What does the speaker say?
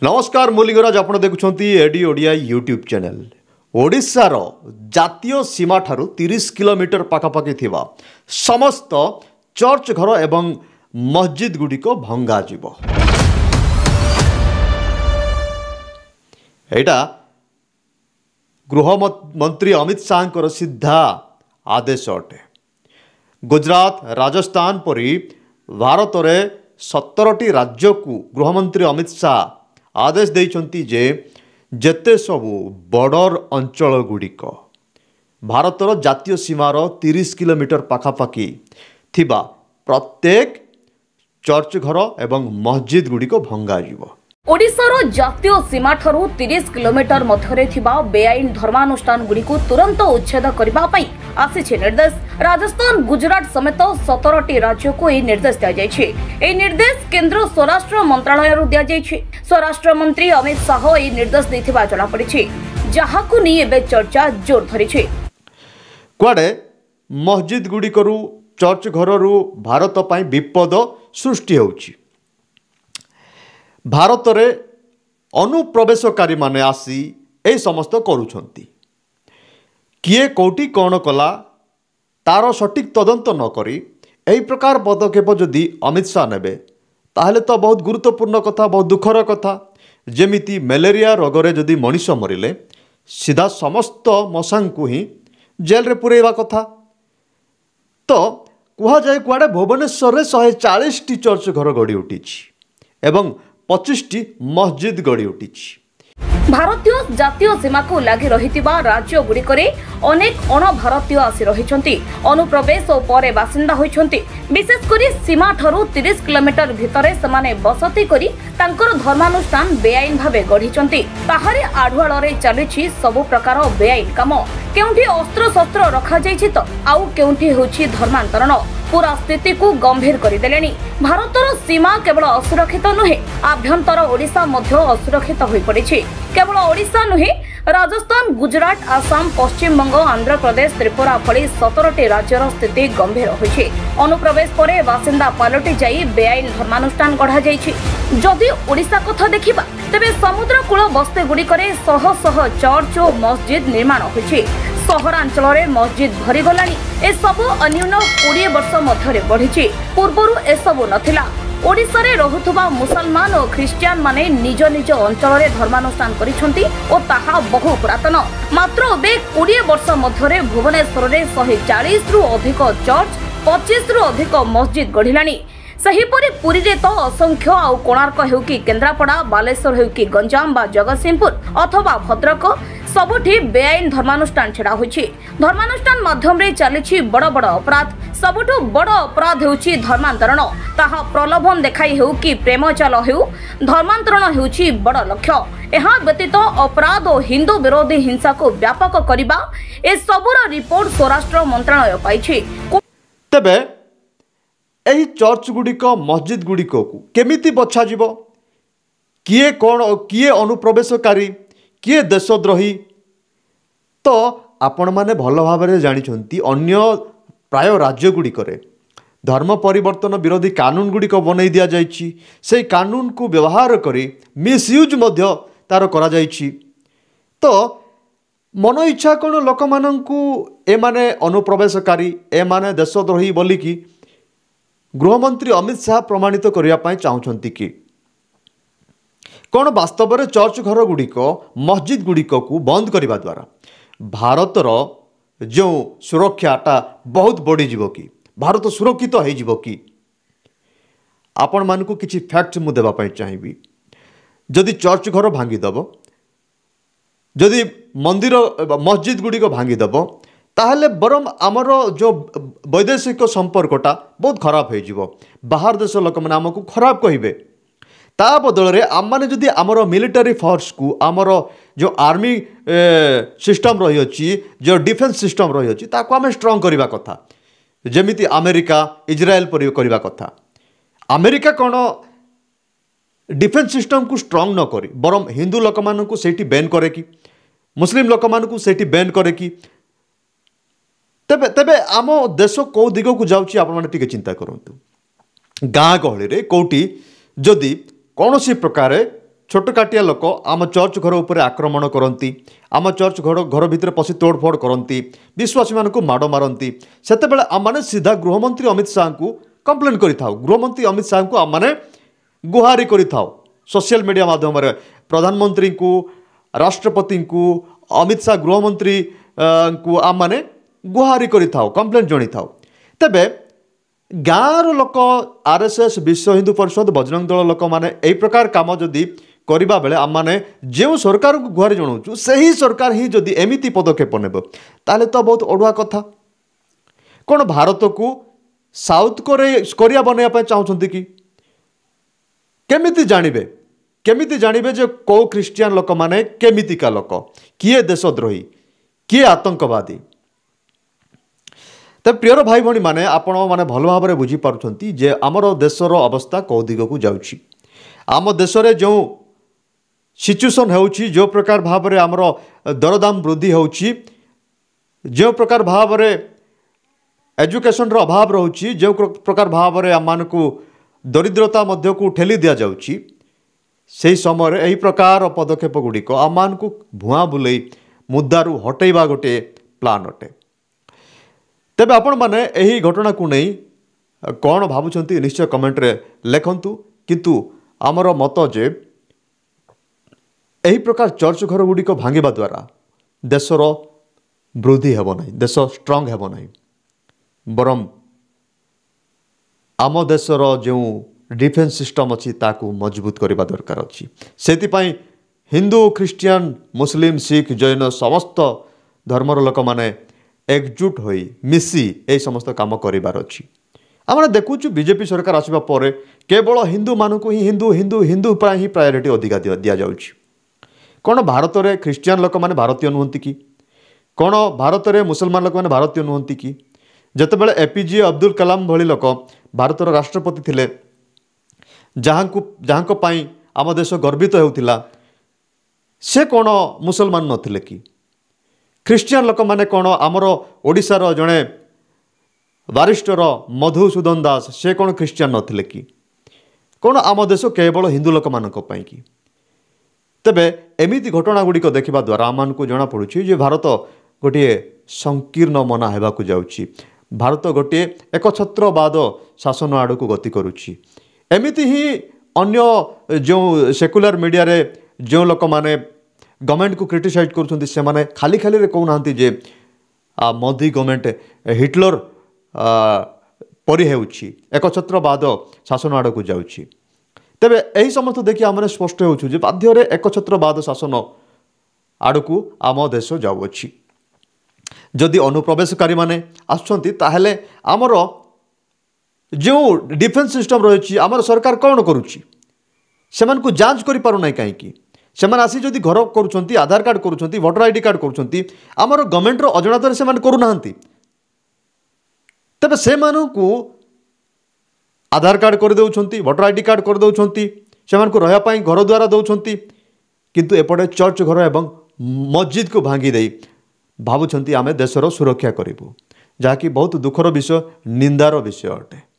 नमस्कार मु लिंगराज आपण देखुं एडी ओडिया यूट्यूब चैनल। ओडिशार जातीय सीमा ठारू 30 किलोमीटर पाखापाखि थिबा समस्त चर्च घर एवं मस्जिद गुड़िक भंगा जीव। एटा गृह मंत्री अमित शाह सीधा आदेश अटे। गुजरात राजस्थान परी भारत में 17टी राज्य को गृहमंत्री अमित शाह आदेश देइछंती जे जेते सबु बॉर्डर अंचल गुड़िक भारतर जातीय सीमार 30 किलोमीटर पाखापाखि थिबा प्रत्येक चर्च घर एवं मस्जिद गुड़िक भंगा जीव। ओडिशार जातीय सीमा ठारू 30 किलोमीटर मध्यरे थिबा बेआईन धर्मानुष्ठान गुड़िक तुरंत उच्छेद करबा पई आसीछि निर्देश। राजस्थान गुजरात समेत 17टी राज्य को यह निर्देश दिया जायछि। ए निर्देश केंद्र स्वराष्ट्र मंत्रालय रु दिया जायछि। स्वराष्ट्र मंत्री अमित शाह ए निर्देश दैथिबा जणा पड़िछि, जहाकु नि एबे चर्चा जोर धरिछि। कुआडे मस्जिद गुड़िकरू चर्च घररू भारत पई विपद सृष्टि होउछि। भारत रे अनुप्रवेशकारी माने आसी ए समस्त करूछंती। किए कोटी कौन कला तार सटीक तदंत न करी एही प्रकार पदक्षेप जदि अमित शाह नेबे ताहले तो बहुत गुरुत्वपूर्ण कथा, बहुत दुखर कथा। जेमिति मलेरिया रोग रे जदि मनीष मरिले सीधा समस्त मशांग को ही जेल रे पुरेवा कथा। तो कुहा जाए कुआडे भुवनेश्वर रे 140टी चर्च घर गड़ी उठिछि एवं 25टी मस्जिद गड़ी उठिछि। भारतीय जातीय सीमा को लगी रहितिबा राज्य गुड़िकरे अनेक अण भारतीय आसी रहिछंती, अनुप्रवेश और परे बासिंदा होइछंती। विशेष करी सीमा ठारू 30 किलोमीटर भितरे समाने बसती करी तांकर धर्मानुष्ठान बेआईन भावे गढ़िछंती। ताहारे आढुआळ रे चलिछि सब प्रकार बेआईन काम। केउंठी अस्त्र शस्त्र रखा जाइछि तो आउ केउंठी होछि धर्मांतरण। पूरा स्थिति को गंभीर करदेलेनी। भारतर सीमा केवल असुरक्षित नुहे, आभ्यंतर ओडिशा मध्य असुरक्षित होई पड़िछि। केवल ओडिशा नुहे, राजस्थान गुजरात आसाम पश्चिम बंग आंध्र प्रदेश त्रिपुरा भली 17टी राज्यर स्थिति गंभीर होइछि। अनुप्रवेश परे बासिंदा पालटि जाई बेआईन धर्मानुष्ठान गढ़ा जाइछि। जदि ओडिशा कथा देखिबा तेबे समुद्र कूल बस्ती गुड़िकरे शह शह चर्च और मस्जिद निर्माण होइछि। सहरांचल रे मस्जिद भरी गलानी। ए सब अन्यून 20 वर्ष मध्यरे बढ़िछि। पूर्वरु ए सब नथिला। ओडिशा रे रहुथबा मुसलमान और ख्रिस्टियान माने निज निज अंचल रे धर्मानुष्ठान करिसंती और ताहा बहु पुरातन। मात्र बे 20 वर्ष मध्यरे भुवनेश्वर रे 140 रु अधिक चर्च, 25 रु अधिक मस्जिद गढ़िलानी। सहीपरि पुरी रे तो असंख्य आउ कोणार्क हेउ कि केन्द्रापड़ा, बालेश्वर हेउ कि गंजाम बा जगतसिंहपुर अथवा भद्रक सबुठी बेआईन धर्मानुष्ठान छेड़ा होइछि। धर्मानुष्ठान माध्यम रे चलिछि बड़ बड़ अपराध। सबुठु बड़ अपराध हेउछि धर्मांतरण। ताहा प्रलोभन देखाई हेउ कि प्रेमचाल हेउ, धर्मांतरण हेउछि बड़ लक्ष्य। एहा व्यतीत अपराध और हिंदू विरोधी हिंसा को व्यापक करिबा ए सबुर रिपोर्ट स्वराष्ट्र मंत्रालय पाइछि। तबे एही चर्च गुड़िक मस्जिद गुड़िक को केमिति बछा जीव, किए कौन किए अनुप्रवेशकारी, किए देशद्रोही, तो आपण माने भल भाव जानिछंती। अन्य प्राय राज्य गुड़िकरे धर्म परिवर्तन विरोधी कानून गुड़िक बनई दिया जाइछि। से कानून को व्यवहार करी मिसयूज मध्य तार करा जाइछि। तो मन इच्छा कौन लोक माननकु ए माने अनुप्रवेशकारी, ए माने देशद्रोही बोलिकी गृहमंत्री अमित शाह प्रमाणित करने पाई चाहते कि कौन वास्तव में चर्च घर गुड़िक मस्जिद गुड़िक को बंद करने द्वारा भारतर जो सुरक्षाटा बहुत बढ़ी जीव कि भारत सुरक्षित हो जीव कि आपण मानकु किछि फैक्ट मु देबा पई चाहिबी। जदि चर्च घर भांगीदेव, जदि मंदिर मस्जिद गुड़िक भांगीदेव ताहले बरम आमर जो वैदेशिक संपर्कटा बहुत खराब हो। बाहर देश लोक मैंने आमको खराब कहे। ता बदल रे आम माने जदि आमर मिलिटरी फोर्स को आमर जो आर्मी सिस्टम रही अछि, जो डिफेंस सिस्टम रही अछि, ताको आमे स्ट्रांग करबा कथा। जेमिति अमेरिका इजराइल पर करबा कथा। अमेरिका कौन डिफेंस सिस्टम को स्ट्रांग न करी बरम हिंदू लोक मानकु सेठी बैन करे कि, मुस्लिम लोक मानकु सेठी बैन करे कि। तेबे तेबे आम देश कौ दिग को जाउछि आपण माने टिके चिंता करंतु। गाँ गहली रे कोठी जदि कौन सी प्रकार ଛୋଟକାଟିଆ ଲୋକ ଆମ ଚର୍ଚ୍ଚ ଘର ଉପରେ ଆକ୍ରମଣ କରନ୍ତି, ଆମ ଚର୍ଚ୍ଚ ଘର ଭିତରେ ପଶି ତୋଡ଼ଫୋଡ଼ କରନ୍ତି, ବିଶ୍ୱାସୀମାନଙ୍କୁ ମାଡ଼ ମାରନ୍ତି, ସେତେବେଳେ ଆମମାନେ ସିଧା ଗୃହମନ୍ତ୍ରୀ ଅମିତ ଶାହାଙ୍କୁ କମ୍ପ୍ଲେନ୍ କରିଥାଉ। ଗୃହମନ୍ତ୍ରୀ ଅମିତ ଶାହାଙ୍କୁ ଆମମାନେ ଗୁହାରି କରିଥାଉ ସୋସିଆଲ ମିଡ଼ିଆ ମାଧ୍ୟମରେ। ପ୍ରଧାନମନ୍ତ୍ରୀଙ୍କୁ, ରାଷ୍ଟ୍ରପତିଙ୍କୁ, ଅମିତ ଶାହା ଗୃହମନ୍ତ୍ରୀଙ୍କୁ ଆମମାନେ ଗୁହାରି କରିଥାଉ, କମ୍ପ୍ଲେନ୍ ଜଣାଇଥାଉ। ତେବେ ଗାଁର ଲୋକ, RSS, ବିଶ୍ୱ ହିନ୍ଦୁ ପରିଷଦ, ବଜରଙ୍ଗ ଦଳ ଲୋକମାନେ ଏହି ପ୍ରକାର କାମ ଯଦି କରିବା ବେଳେ ଆମମାନେ ଯେଉଁ ସରକାରକୁ ଗୁହାରି ଜଣାଉଛୁ ସେହି ସରକାର ହିଁ ଯଦି ଏମିତି ପଦକ୍ଷେପ ନେବ ତାହେଲେ ତ ବହୁତ ଅଡ଼ୁଆ କଥା। କ'ଣ ଭାରତକୁ ସାଉଥ କୋରିଆ ବନାଇବା ପାଇଁ ଚାହୁଁଛନ୍ତି କି? କେମିତି ଜାଣିବେ ଯେ କେଉଁ ଖ୍ରୀଷ୍ଟିଆନ ଲୋକମାନେ କେମିତିକା ଲୋକ, କିଏ ଦେଶଦ୍ରୋହୀ, କିଏ ଆତଙ୍କବାଦୀ? ତେବେ ପ୍ରିୟର ଭାଇ ଭଉଣୀମାନେ, ଆପଣମାନେ ଭଲ ଭାବରେ ବୁଝିପାରୁଛନ୍ତି ଯେ ଆମର ଦେଶର ଅବସ୍ଥା କେଉଁ ଦିଗକୁ ଯାଉଛି। ଆମ ଦେଶରେ ଯେଉଁ ସିଚୁଏସନ୍ ହେଉଛି, ଯେଉଁ ପ୍ରକାର ଭାବରେ ଆମର ଦରଦାମ ବୃଦ୍ଧି ହେଉଛି, ଯେଉଁ ପ୍ରକାର ଭାବରେ ଏଜୁକେସନର ଅଭାବ ରହୁଛି, ଯେଉଁ ପ୍ରକାର ଭାବରେ ଆମମାନଙ୍କୁ ଦରିଦ୍ରତା ମଧ୍ୟକୁ ଠେଲି ଦିଆଯାଉଛି, ସେହି ସମୟରେ ଏହି ପ୍ରକାର ପଦକ୍ଷେପ ଗୁଡ଼ିକ ଆମମାନଙ୍କୁ ଭୁଆଁ ବୁଲେଇ ମୁଦ୍ଦାରୁ ହଟେଇବା ଗୋଟିଏ ପ୍ଲାନ୍ ଅଟେ। ତେବେ ଆପଣମାନେ ଏହି ଘଟଣାକୁ ନେଇ କ'ଣ ଭାବୁଛନ୍ତି ନିଶ୍ଚୟ କମେଣ୍ଟରେ ଲେଖନ୍ତୁ। କିନ୍ତୁ ଆମର ମତ ଯେ ଏହି ପ୍ରକାର ଚର୍ଚ୍ଚ ଘର ଗୁଡ଼ିକ ଭାଙ୍ଗିବା ଦ୍ୱାରା ଦେଶର ବୃଦ୍ଧି ହେବ ନାହିଁ, ଦେଶ ଷ୍ଟ୍ରଙ୍ଗ ହେବ ନାହିଁ। ବରଂ ଆମ ଦେଶର ଯେଉଁ ଡିଫେନ୍ସ ସିଷ୍ଟମ୍ ଅଛି ତାକୁ ମଜବୁତ କରିବା ଦରକାର ଅଛି। ସେଥିପାଇଁ ହିନ୍ଦୁ, ଖ୍ରୀଷ୍ଟିଆନ, ମୁସଲିମ, ଶିଖ, ଜୈନ ସମସ୍ତ ଧର୍ମର ଲୋକମାନେ एकजुट होई मिसी ए समस्त काम करिबार अछि। आम देखुचु बीजेपी सरकार आसिबा परे केवल हिंदू मानक ही हिंदू हिंदू हिंदू पर ही प्रायोरिटी अधिका दिया जाउछि। कौन भारत में ख्रीस्टियान लोक मैंने भारतीय नुहति कि? कौन भारत में मुसलमान लोक मैंने भारतीय नुहति कि? जितेबाला एपीजे अब्दुल कलाम भली लोक भारतर राष्ट्रपति थिले, जहाँ पाई आम देश गर्वित होउथिला, से कौन मुसलमान नथिले कि? ख्रीस्टियान लोक मैंने कौन आमर ओडिशार जड़े बारिस्टर मधुसूदन दास से कौन ख्रीस्टियान नथिले कि? कौन आम देश केवल हिंदू लोक मानक पई कि? तेबे एमिति घटना गुड़िक देखा द्वारा आम को जना पड़ुछि जे भारत गोटे संकीर्ण मना हेबाकु जाउछि। भारत गोटे एकछत्रवाद शासन आड़ को गति करुछि। एमिति ही अन्य जो सेकुलर मीडिया रे जो लोक माने गवर्नमेंट को क्रिटिसाइज करुछन्ति से माने खाली खाली रे कहउनांति जे मोदी गवर्नमेंट हिटलर परि हेउछि, एकछत्रवाद शासन आड़ को जाउछि। तेबे एही समस्त देखि आमने स्पष्ट होउछु जे बाध्य एकछत्रवाद शासन आड़ को आम देश जाउछि। जदि अनुप्रवेशकारी माने आछन्ति ताहेले आमर जो डिफेन्स सिस्टम रही आमर सरकार कौन करुछि? सेमान को जांच करि पारु नै काहेकि? सेमान आसी जदि घर करुछन्ति, आधार कार्ड करुछन्ति, वोटर आईडी कार्ड करुछन्ति, आमर गवर्नमेंट रो अजणातारे सेमान करू नाहंती। तबे सेमानु को आधार कार्ड कर दउछन्ति, वोटर आईडी कार्ड कर दउछन्ति, सेमान को रहया पई घर द्वारा दउछन्ति, किंतु एपटे चर्च घर एवं मस्जिद को भांगी देई भावुछन्ति आमे देशर सुरक्षा करिबु, जहाँकि बहुत दुखर विषय, निंदार विषय अटे।